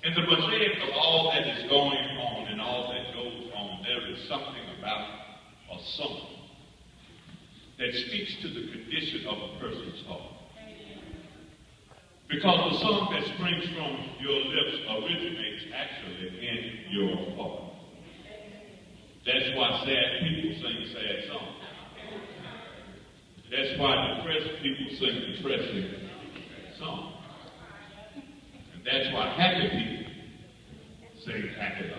In the mosaic of all that is going on and all that goes on, there is something about a song that speaks to the condition of a person's heart. Because the song that springs from your lips originates actually in your heart. That's why sad people sing sad songs. That's why depressed people sing depressing songs. And that's why happy people sing happy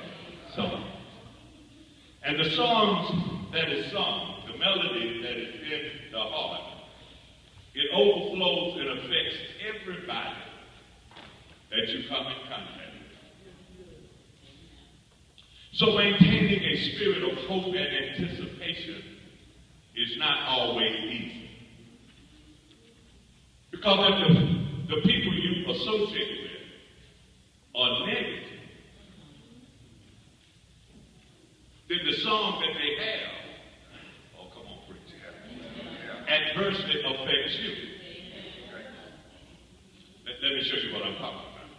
songs. And the songs that is sung, the melody that is in the heart, it overflows and affects everybody that you come in contact with. So maintaining a spirit of hope and anticipation is not always easy. Because if the people you associate with are negative, then the song that they have, oh, come on, preacher, adversely affects you. Let me show you what I'm talking about.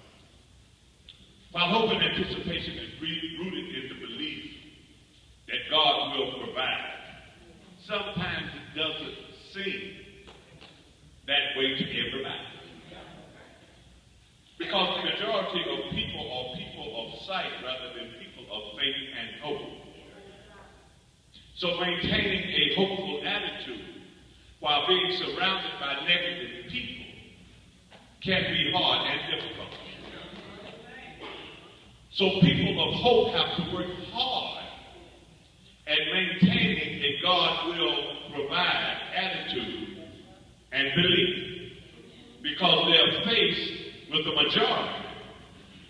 While hope and anticipation is rooted in the belief that God will provide, sometimes it doesn't seem that way to everybody. Because the majority of people are people of sight rather than people of faith and hope. So maintaining a hopeful attitude while being surrounded by negative people can be hard and difficult. So people of hope have to work hard at maintaining a God will provide attitude and belief, because they are faced with the majority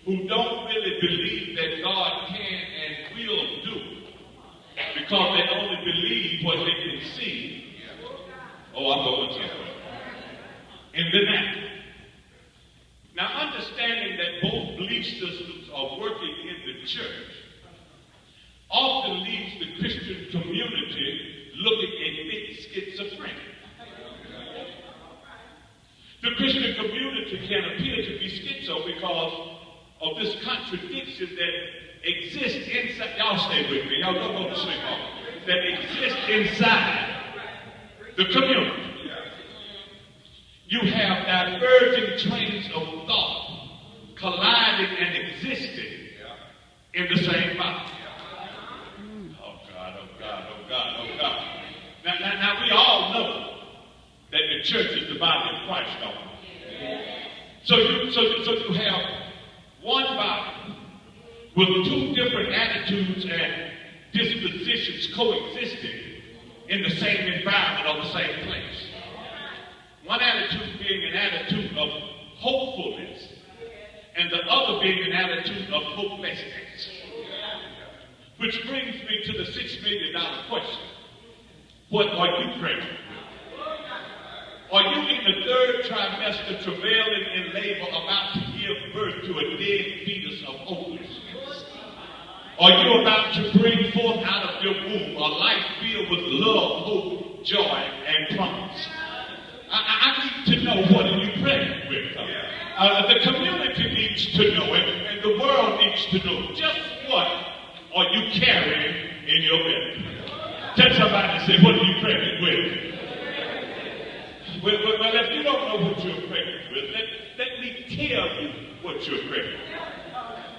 who don't really believe that God can and will do, because they only believe what they can see. Oh, I'm going somewhere. In the natural. Now, understanding that both belief systems are working in the church often leaves the Christian community looking a bit schizophrenic. The Christian community can appear to be schizo because of this contradiction that exists inside. Y'all stay with me. Y'all don't go to sleep on it. That exists inside the community. You have diverging trains of thought colliding and existing in the same body. Oh God, oh God, oh God, oh God. Now we all know that the church is the body of Christ, don't we? So you have one body with two different attitudes and dispositions coexisting in the same environment or the same place. One attitude being an attitude of hopefulness, and the other being an attitude of hopelessness. Which brings me to the $6 million question. What are you praying for? Are you in the third trimester travailing in labor about to give birth to a dead fetus of hopelessness? Are you about to bring forth out of your womb a life filled with love, hope, joy, and promise? I need to know, what are you praying with? The community needs to know it, and the world needs to know just what are you carrying in your belly. Tell somebody and say, what are you praying with? Well, if you don't know what you're praying with, let me tell you what you're praying with.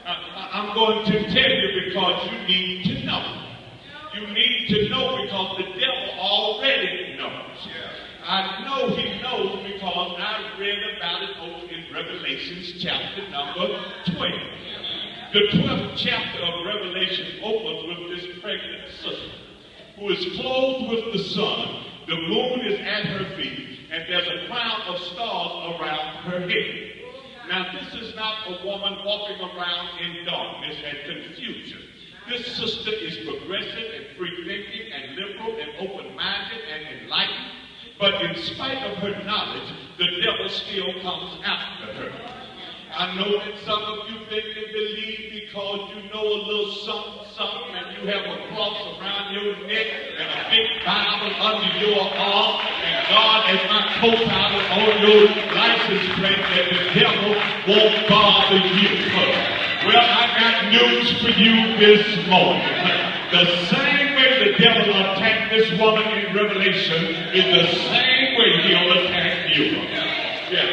I'm going to tell you because you need to know. You need to know because the devil already knows. I know he knows because I read about it over in Revelation chapter number 12. The 12th chapter of Revelation opens with this pregnant sister who is clothed with the sun. The moon is at her feet, and there's a crown of stars around her head. Now, this is not a woman walking around in darkness and confusion. This sister is progressive and free-thinking and liberal and open-minded and enlightened. But in spite of her knowledge, the devil still comes after her. I know that some of you think and believe because you know a little something, and you have a cross around your neck and a big Bible under your arm, and God has not co-pilot on your license plate, that the devil won't bother you. Well, I got news for you this morning. The same way the devil attacked this woman in Revelation is the same way he'll attack you. Yeah.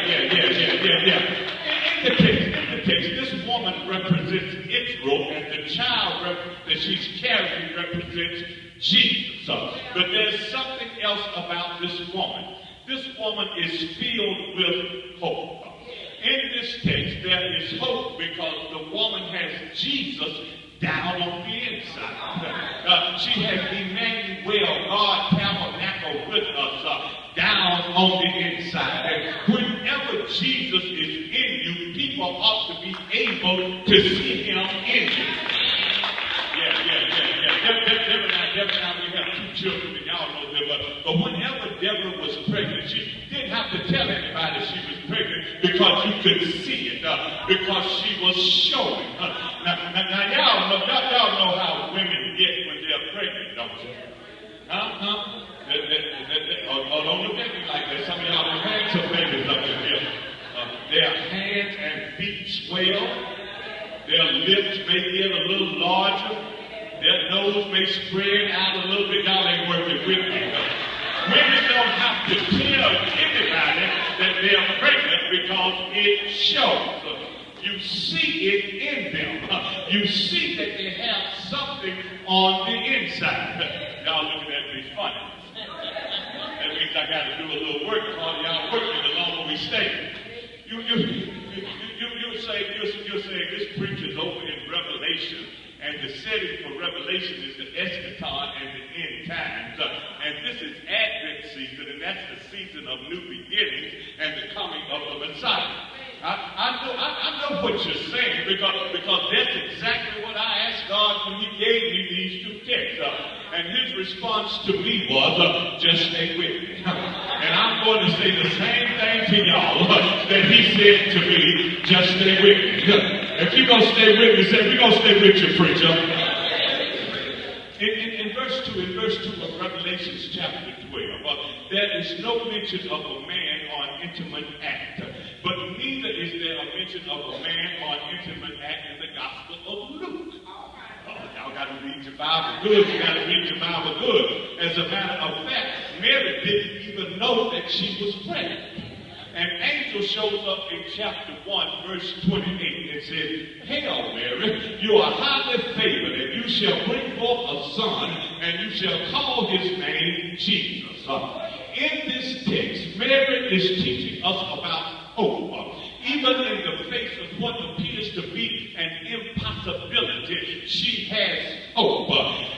In the text, this woman represents Israel, and the child that she's carrying represents Jesus. But there's something else about this woman. This woman is filled with hope. In this text, there is hope because the woman has Jesus down on the inside. She has Emmanuel, God tabernacle with us, down on the inside. And whenever Jesus is in you, people ought to be able to see him in you. Deborah and I, we have two children, and y'all know them. But whenever Deborah was pregnant, she didn't have to tell anybody she was pregnant because you could see it, because she was showing. Now y'all know how women get when they're pregnant, don't you? Don't look at me like that. Some of y'all have had some babies up in here. Their hands and feet swell. Their lips may get a little larger. Their nose may spread out a little bit. Y'all ain't working with me. Women don't have to tell anybody that they're pregnant because it shows. You see it in them. You see that they have something on the inside. Y'all looking at me funny. That means I got to do a little work. All y'all working the longer we stay. You'll say this preacher's over in Revelation, and the setting for Revelation is the eschaton and the end times. And this is Advent season, and that's the season of new beginnings and the coming of the Messiah. I know what you're saying because that's exactly what I asked God when he gave me these two texts. And his response to me was, just stay with me. And I'm going to say the same thing to y'all that he said to me, just stay with me. If you're going to stay with me, say, we're going to stay with you, preacher. In verse 2 of Revelation chapter 12, there is no mention of a man on intimate act. But neither is there a mention of a man on intimate act in the Gospel of Luke. Y'all got to read your Bible good. You got to read your Bible good. As a matter of fact, Mary didn't even know that she was pregnant. An angel shows up in chapter 1, verse 28, and says, Hail Mary, you are highly favored, and you shall bring forth a son, and you shall call his name Jesus. In this text, Mary is teaching us about hope. Even in the face of what appears to be an impossibility, she has hope.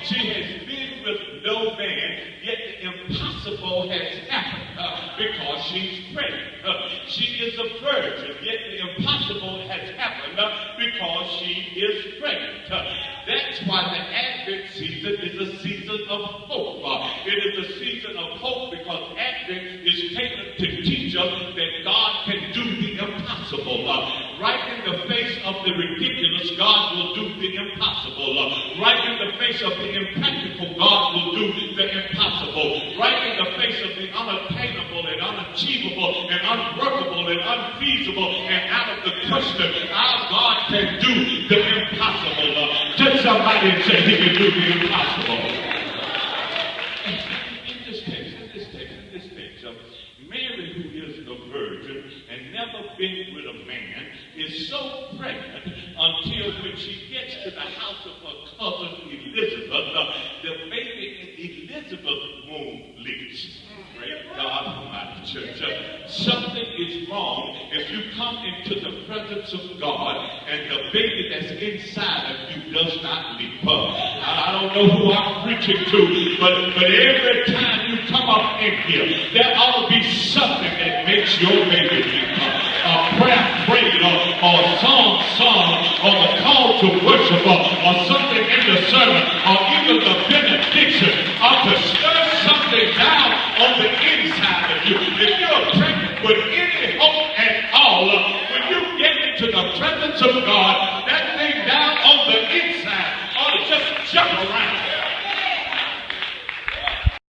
She has been with no man, yet the impossible has happened because she's pregnant. She is a virgin, yet the impossible has happened because she is pregnant. That's why the Advent season is a season of hope. It is a season of hope because Advent is taken to teach us that God can do the impossible. Right in the face of the ridiculous, God will do the impossible. Right in the face of the impractical, God will do the impossible. Right in the face of the unattainable and unachievable and unworkable and unfeasible and out of the question, our God can do the impossible. Touch somebody and say he can do the impossible. In this text, Mary, who is a virgin and never been with a man, is so pregnant until when she gets to the house of her cousin Elizabeth, the baby in Elizabeth's womb leaps. Praise God Almighty, church. Something is wrong if you come into the presence of God and the baby that's inside of you does not leap. I don't know who I'm preaching to, but every time you come up in here, there ought to be something that makes your baby leap. A prayer prayed, or a song sung, or the call to worship, or something in the sermon, or even the benediction ought to stir something down on the inside of you. If you're pregnant with